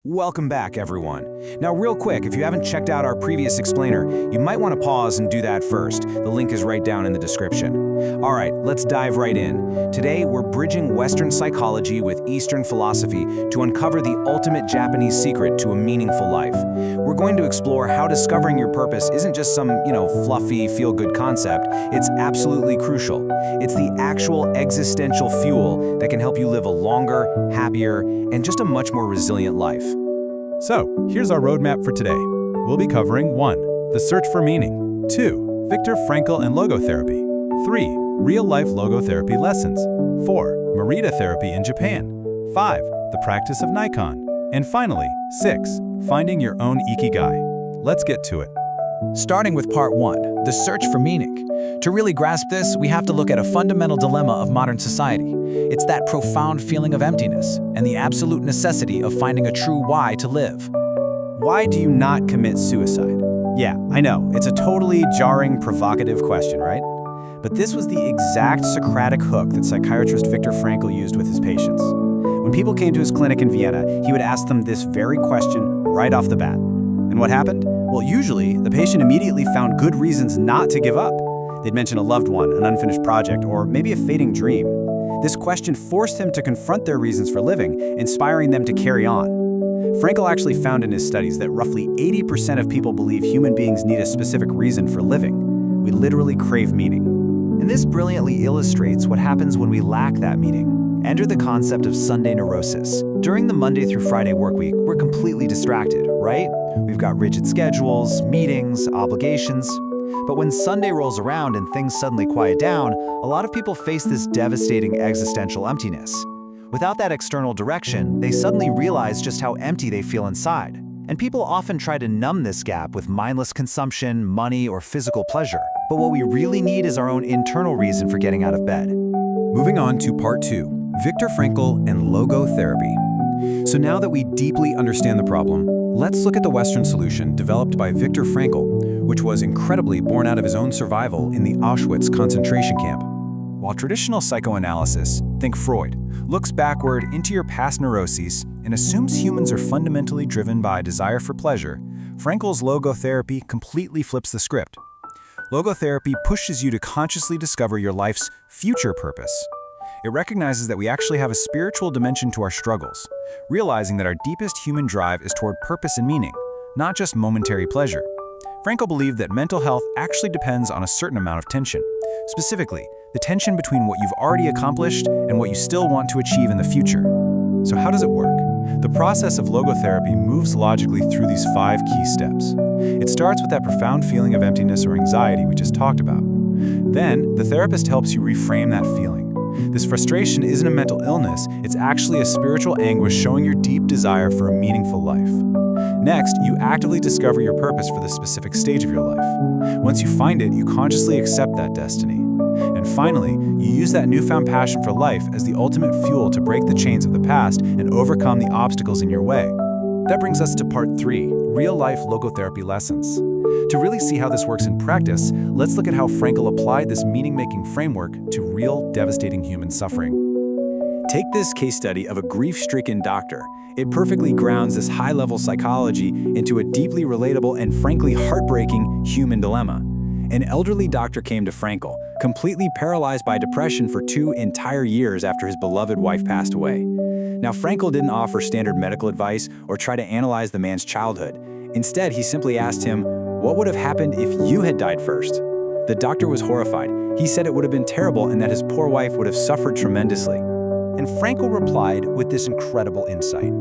Welcome back, everyone. Now, real quick, if you haven't checked out our previous explainer, you might want to pause and do that first. The link is right down in the description. All right, let's dive right in. Today, we're bridging Western psychology with Eastern philosophy to uncover the ultimate Japanese secret to a meaningful life. We're going to explore how discovering your purpose isn't just some, fluffy, feel-good concept. It's absolutely crucial. It's the actual existential fuel that can help you live a longer, happier, and just a much more resilient life. So, here's our roadmap for today. We'll be covering 1. The search for meaning. 2. Viktor Frankl and logotherapy. 3. Real-life logotherapy lessons. 4. Morita therapy in Japan. 5. The practice of Naikan. And finally, 6. Finding your own Ikigai. Let's get to it. Starting with part 1, the search for meaning. To really grasp this, we have to look at a fundamental dilemma of modern society. It's that profound feeling of emptiness and the absolute necessity of finding a true why to live. Why do you not commit suicide? Yeah, I know, it's a totally jarring, provocative question, right? But this was the exact Socratic hook that psychiatrist Viktor Frankl used with his patients. When people came to his clinic in Vienna, he would ask them this very question right off the bat. And what happened? Well, usually, the patient immediately found good reasons not to give up. They'd mention a loved one, an unfinished project, or maybe a fading dream. This question forced them to confront their reasons for living, inspiring them to carry on. Frankl actually found in his studies that roughly 80% of people believe human beings need a specific reason for living. We literally crave meaning. And this brilliantly illustrates what happens when we lack that meaning. Enter the concept of Sunday neurosis. During the Monday through Friday work week, we're completely distracted, right? We've got rigid schedules, meetings, obligations. But when Sunday rolls around and things suddenly quiet down, a lot of people face this devastating existential emptiness. Without that external direction, they suddenly realize just how empty they feel inside. And people often try to numb this gap with mindless consumption, money, or physical pleasure. But what we really need is our own internal reason for getting out of bed. Moving on to part 2, Viktor Frankl and logotherapy. So now that we deeply understand the problem, let's look at the Western solution developed by Viktor Frankl, which was incredibly born out of his own survival in the Auschwitz concentration camp. While traditional psychoanalysis, think Freud, looks backward into your past neuroses and assumes humans are fundamentally driven by a desire for pleasure, Frankl's logotherapy completely flips the script. Logotherapy pushes you to consciously discover your life's future purpose. It recognizes that we actually have a spiritual dimension to our struggles, realizing that our deepest human drive is toward purpose and meaning, not just momentary pleasure. Frankl believed that mental health actually depends on a certain amount of tension, specifically, the tension between what you've already accomplished and what you still want to achieve in the future. So how does it work? The process of logotherapy moves logically through these 5 key steps. It starts with that profound feeling of emptiness or anxiety we just talked about. Then, the therapist helps you reframe that feeling. This frustration isn't a mental illness, it's actually a spiritual anguish showing your deep desire for a meaningful life. Next, you actively discover your purpose for the specific stage of your life. Once you find it, you consciously accept that destiny. And finally, you use that newfound passion for life as the ultimate fuel to break the chains of the past and overcome the obstacles in your way. That brings us to part 3, real-life logotherapy lessons. To really see how this works in practice, let's look at how Frankl applied this meaning-making framework to real, devastating human suffering. Take this case study of a grief-stricken doctor. It perfectly grounds this high-level psychology into a deeply relatable and frankly heartbreaking human dilemma. An elderly doctor came to Frankl, completely paralyzed by depression for 2 entire years after his beloved wife passed away. Now, Frankl didn't offer standard medical advice or try to analyze the man's childhood. Instead, he simply asked him, what would have happened if you had died first? The doctor was horrified. He said it would have been terrible and that his poor wife would have suffered tremendously. And Frankl replied with this incredible insight.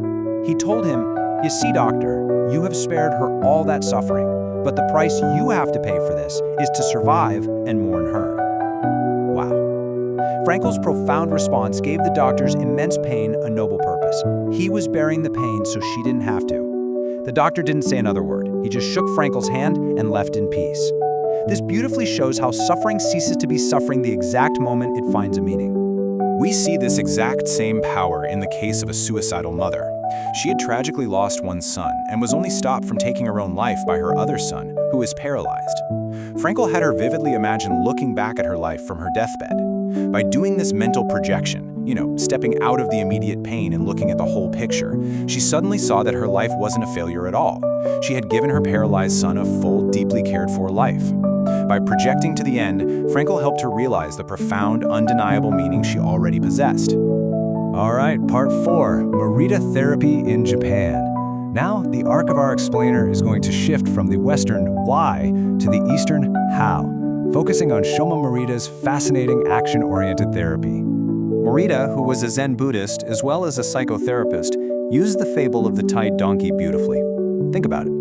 He told him, you see, doctor, you have spared her all that suffering, but the price you have to pay for this is to survive and mourn her. Wow. Frankl's profound response gave the doctor's immense pain a noble purpose. He was bearing the pain so she didn't have to. The doctor didn't say another word. He just shook Frankl's hand and left in peace. This beautifully shows how suffering ceases to be suffering the exact moment it finds a meaning. We see this exact same power in the case of a suicidal mother. She had tragically lost one son and was only stopped from taking her own life by her other son, who was paralyzed. Frankl had her vividly imagine looking back at her life from her deathbed. By doing this mental projection, stepping out of the immediate pain and looking at the whole picture, she suddenly saw that her life wasn't a failure at all. She had given her paralyzed son a full, deeply cared-for life. By projecting to the end, Frankl helped her realize the profound, undeniable meaning she already possessed. All right, part 4, Morita therapy in Japan. Now, the arc of our explainer is going to shift from the Western why to the Eastern how, focusing on Shoma Morita's fascinating action-oriented therapy. Morita, who was a Zen Buddhist as well as a psychotherapist, used the fable of the tied donkey beautifully. Think about it.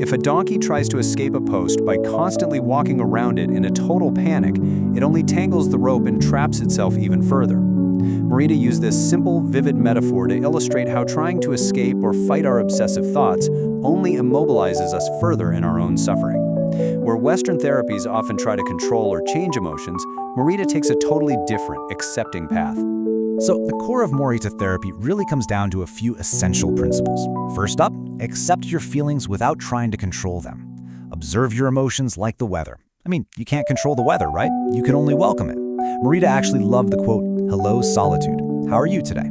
If a donkey tries to escape a post by constantly walking around it in a total panic, it only tangles the rope and traps itself even further. Morita used this simple, vivid metaphor to illustrate how trying to escape or fight our obsessive thoughts only immobilizes us further in our own suffering. Where Western therapies often try to control or change emotions, Morita takes a totally different, accepting path. So the core of Morita therapy really comes down to a few essential principles. First up, accept your feelings without trying to control them. Observe your emotions like the weather. I mean, you can't control the weather, right? You can only welcome it. Morita actually loved the quote, "Hello, solitude. How are you today?"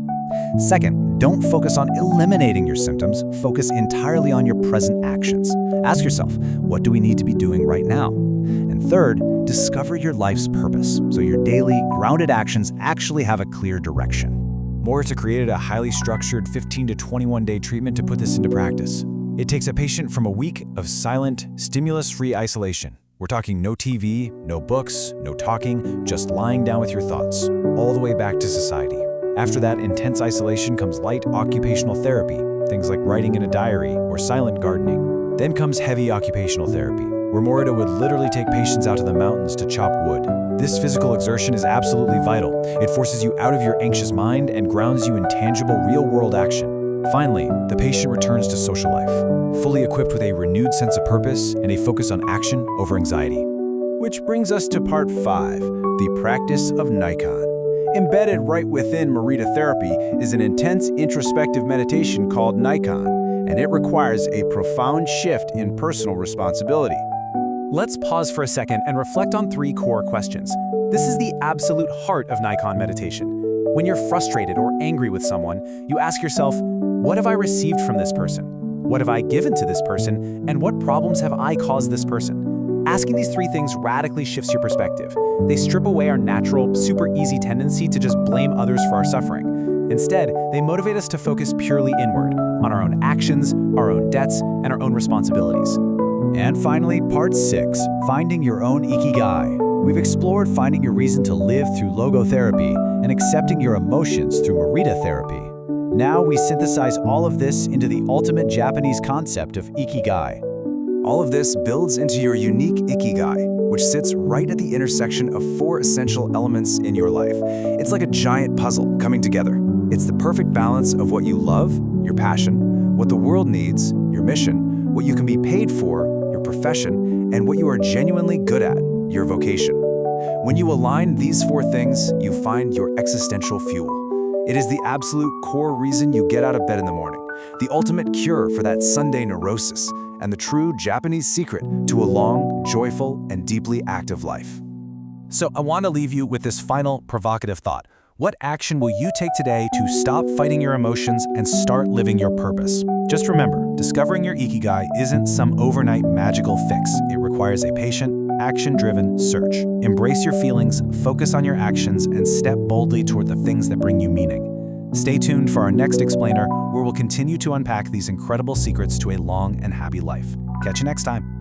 Second, don't focus on eliminating your symptoms. Focus entirely on your present actions. Ask yourself, what do we need to be doing right now? And third, discover your life's purpose, so your daily, grounded actions actually have a clear direction. Morita created a highly structured 15 to 21-day treatment to put this into practice. It takes a patient from a week of silent, stimulus-free isolation. We're talking no TV, no books, no talking, just lying down with your thoughts, all the way back to society. After that intense isolation comes light occupational therapy, things like writing in a diary or silent gardening. Then comes heavy occupational therapy, where Morita would literally take patients out to the mountains to chop wood. This physical exertion is absolutely vital. It forces you out of your anxious mind and grounds you in tangible, real-world action. Finally, the patient returns to social life, fully equipped with a renewed sense of purpose and a focus on action over anxiety. Which brings us to part 5, the practice of Naikan. Embedded right within Morita therapy is an intense introspective meditation called Naikan, and it requires a profound shift in personal responsibility. Let's pause for a second and reflect on 3 core questions. This is the absolute heart of Naikan meditation. When you're frustrated or angry with someone, you ask yourself, what have I received from this person? What have I given to this person? And what problems have I caused this person? Asking these 3 things radically shifts your perspective. They strip away our natural, super easy tendency to just blame others for our suffering. Instead, they motivate us to focus purely inward, on our own actions, our own debts, and our own responsibilities. And finally, part 6, finding your own Ikigai. We've explored finding your reason to live through logotherapy and accepting your emotions through Morita therapy. Now we synthesize all of this into the ultimate Japanese concept of Ikigai. All of this builds into your unique Ikigai, which sits right at the intersection of 4 essential elements in your life. It's like a giant puzzle coming together. It's the perfect balance of what you love, your passion, what the world needs, your mission, what you can be paid for, your profession, and what you are genuinely good at, your vocation. When you align these 4 things, you find your existential fuel. It is the absolute core reason you get out of bed in the morning, the ultimate cure for that Sunday neurosis, and the true Japanese secret to a long, joyful, and deeply active life. So I want to leave you with this final provocative thought. What action will you take today to stop fighting your emotions and start living your purpose? Just remember, discovering your Ikigai isn't some overnight magical fix. It requires a patient, action-driven search. Embrace your feelings, focus on your actions, and step boldly toward the things that bring you meaning. Stay tuned for our next explainer, where we'll continue to unpack these incredible secrets to a long and happy life. Catch you next time.